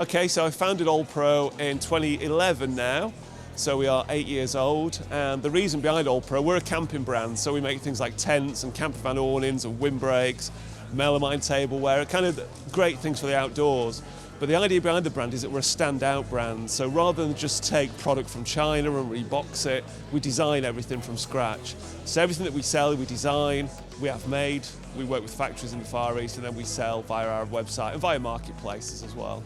Okay, so I founded Olpro in 2011 now, so we are 8 years old, and the reason behind Olpro, we're a camping brand, so we make things like tents and camper van awnings and windbreaks, melamine tableware, kind of great things for the outdoors. But the idea behind the brand is that we're a standout brand, so rather than just take product from China and rebox it, we design everything from scratch. So everything that we sell, we design, we have made, we work with factories in the Far East, and then we sell via our website and via marketplaces as well.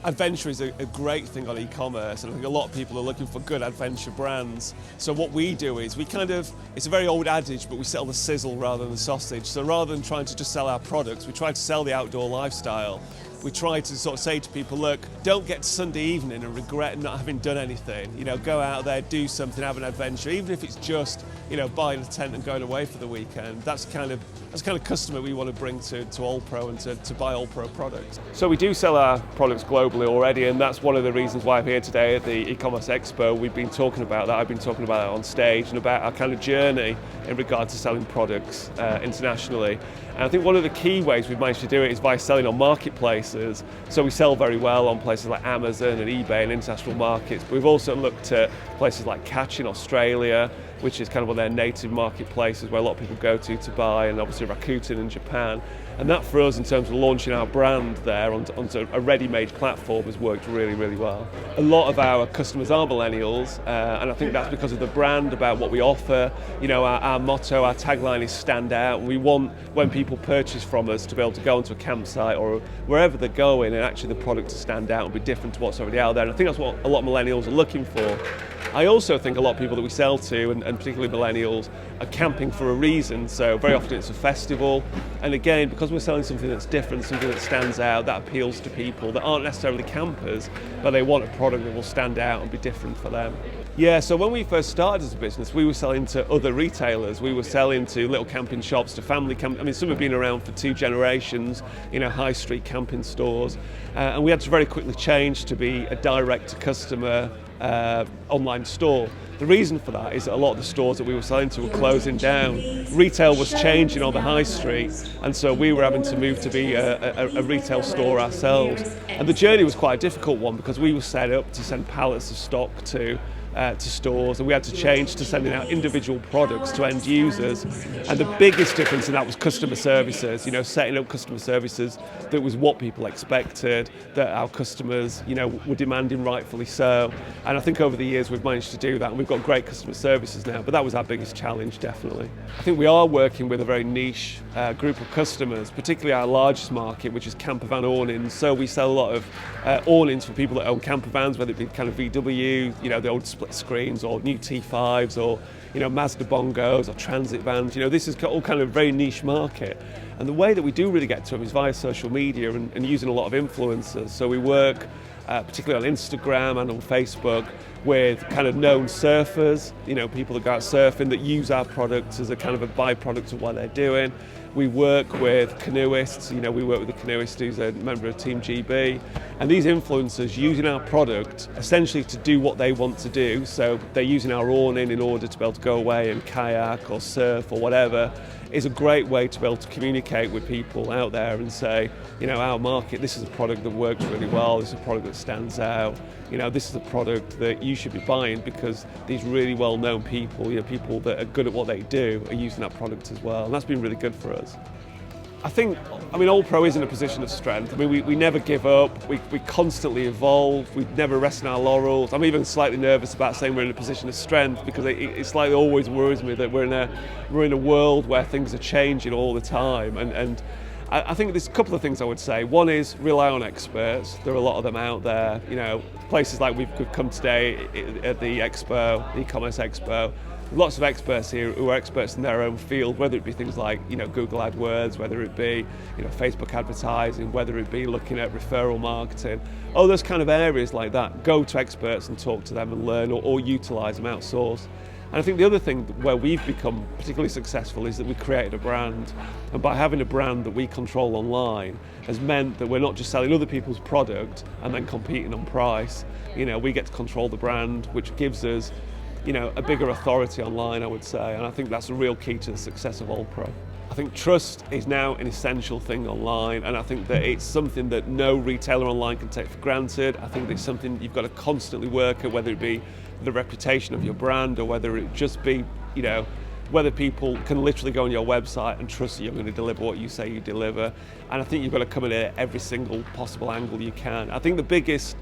Adventure is a great thing on e-commerce, and I think a lot of people are looking for good adventure brands. So what we do is it's a very old adage, but we sell the sizzle rather than the sausage. So rather than trying to just sell our products, we try to sell the outdoor lifestyle. We try to sort of say to people, look, don't get to Sunday evening and regret not having done anything. You know, go out there, do something, have an adventure, even if it's just, you know, buying a tent and going away for the weekend. That's the kind of customer we want to bring to Olpro and to buy Olpro products. So we do sell our products globally already, and that's one of the reasons why I'm here today at the eCommerce Expo. We've been talking about that. I've been talking about it on stage and about our kind of journey in regard to selling products internationally. And I think one of the key ways we've managed to do it is by selling on marketplaces. So we sell very well on places like Amazon and eBay and international markets, but we've also looked at places like Catch in Australia, which is kind of one of their native marketplaces where a lot of people go to buy, and obviously Rakuten in Japan. And that for us, in terms of launching our brand there onto a ready-made platform, has worked really, really well. A lot of our customers are millennials, and I think that's because of the brand, about what we offer. You know, our motto, our tagline is stand out, and we want, when people purchase from us, to be able to go onto a campsite or wherever they're going, and actually the product to stand out and be different to what's already out there. And I think that's what a lot of millennials are looking for. I also think a lot of people that we sell to, and particularly millennials, are camping for a reason. So very often it's a festival, and again, because we're selling something that's different, something that stands out, that appeals to people that aren't necessarily campers, but they want a product that will stand out and be different for them. Yeah, so when we first started as a business, we were selling to other retailers. We were selling to little camping shops, to family camp. I mean, some have been around for 2 generations, you know, high street camping stores. And we had to very quickly change to be a direct-to-customer online store. The reason for that is that a lot of the stores that we were selling to were closing down. Retail was changing on the high street, and so we were having to move to be a retail store ourselves. And the journey was quite a difficult one, because we were set up to send pallets of stock to stores, and we had to change to sending out individual products to end users. And the biggest difference in that was customer services, you know, setting up customer services that was what people expected, that our customers, you know, were demanding, rightfully so. And I think over the years we've managed to do that, and we've got great customer services now, but that was our biggest challenge, definitely. I think we are working with a very niche group of customers, particularly our largest market, which is camper van awnings. So we sell a lot of awnings for people that own camper vans, whether it be kind of VW, you know, the old split screens, or new T5s, or, you know, Mazda bongos or transit vans. You know, this is all kind of a very niche market. And the way that we do really get to them is via social media and using a lot of influencers. So we work particularly on Instagram and on Facebook with kind of known surfers, you know, people that go out surfing that use our products as a kind of a byproduct of what they're doing. We work with canoeists, you know, we work with a canoeist who's a member of Team GB, and these influencers using our product essentially to do what they want to do. So they're using our awning in order to be able to go away and kayak or surf or whatever. Is a great way to be able to communicate with people out there and say, you know, our market, this is a product that works really well, this is a product that stands out, you know, this is a product that you should be buying because these really well-known people, you know, people that are good at what they do are using that product as well, and that's been really good for us. I mean, Olpro is in a position of strength. I mean, we never give up, we constantly evolve, we never rest in our laurels. I'm even slightly nervous about saying we're in a position of strength, because it slightly always worries me that we're in a world where things are changing all the time. And I think there's a couple of things I would say. One is rely on experts. There are a lot of them out there. You know, places like we've come today at the expo, the e-commerce expo. Lots of experts here who are experts in their own field, whether it be things like, you know, Google AdWords, whether it be, you know, Facebook advertising, whether it be looking at referral marketing, all those kind of areas like that. Go to experts and talk to them and learn, or utilise them, outsource. And I think the other thing where we've become particularly successful is that we created a brand. And by having a brand that we control online has meant that we're not just selling other people's product and then competing on price. You know, we get to control the brand, which gives us, you know, a bigger authority online, I would say, and I think that's a real key to the success of Olpro. I think trust is now an essential thing online, and I think that it's something that no retailer online can take for granted. I think it's something you've got to constantly work at, whether it be the reputation of your brand or whether it just be, whether people can literally go on your website and trust that you're going to deliver what you say you deliver. And I think you've got to come at it every single possible angle you can. I think the biggest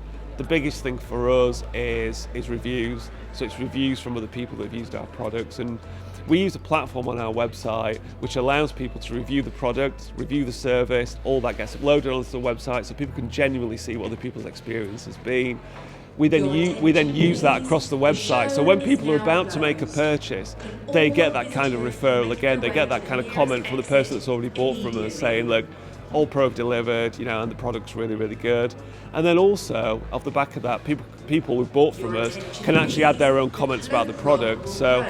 thing for us is reviews. So it's reviews from other people that have used our products, and we use a platform on our website which allows people to review the product, review the service, all that gets uploaded onto the website so people can genuinely see what other people's experience has been. We then use that across the website, so when people are about to make a purchase, they get that kind of referral again, they get that kind of comment from the person that's already bought from us saying, look, Olpro have delivered, and the product's really, really good. And then also, off the back of that, people who bought from us can actually add their own comments about the product. So,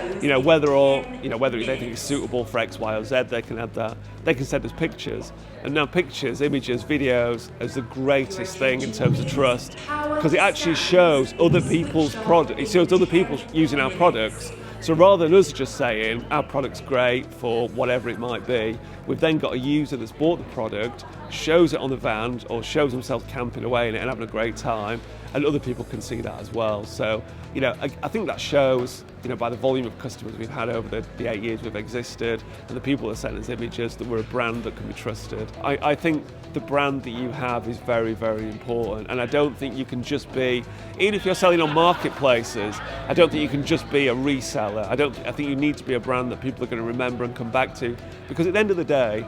whether they think it's suitable for X, Y, or Z, they can add that. They can send us pictures. And now pictures, images, videos is the greatest thing in terms of trust, because it actually shows other people's product. It shows other people using our products. So rather than us just saying our product's great for whatever it might be, we've then got a user that's bought the product, shows it on the van or shows themselves camping away in it and having a great time, and other people can see that as well. So, I think that shows, by the volume of customers we've had over the 8 years we've existed, and the people that send us images, that we're a brand that can be trusted. I think the brand that you have is very, very important, and I don't think you can just be, even if you're selling on marketplaces, I don't think you can just be a reseller. I think you need to be a brand that people are going to remember and come back to, because at the end of the day,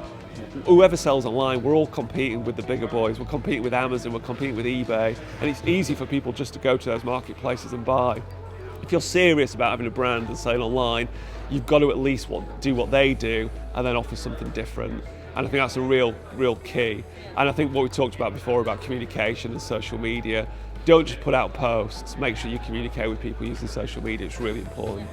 whoever sells online, we're all competing with the bigger boys. We're competing with Amazon, we're competing with eBay, and it's easy for people just to go to those marketplaces and buy. If you're serious about having a brand and selling online, you've got to at least do what they do and then offer something different. And I think that's a real key. And I think what we talked about before about communication and social media, don't just put out posts, make sure you communicate with people using social media, it's really important.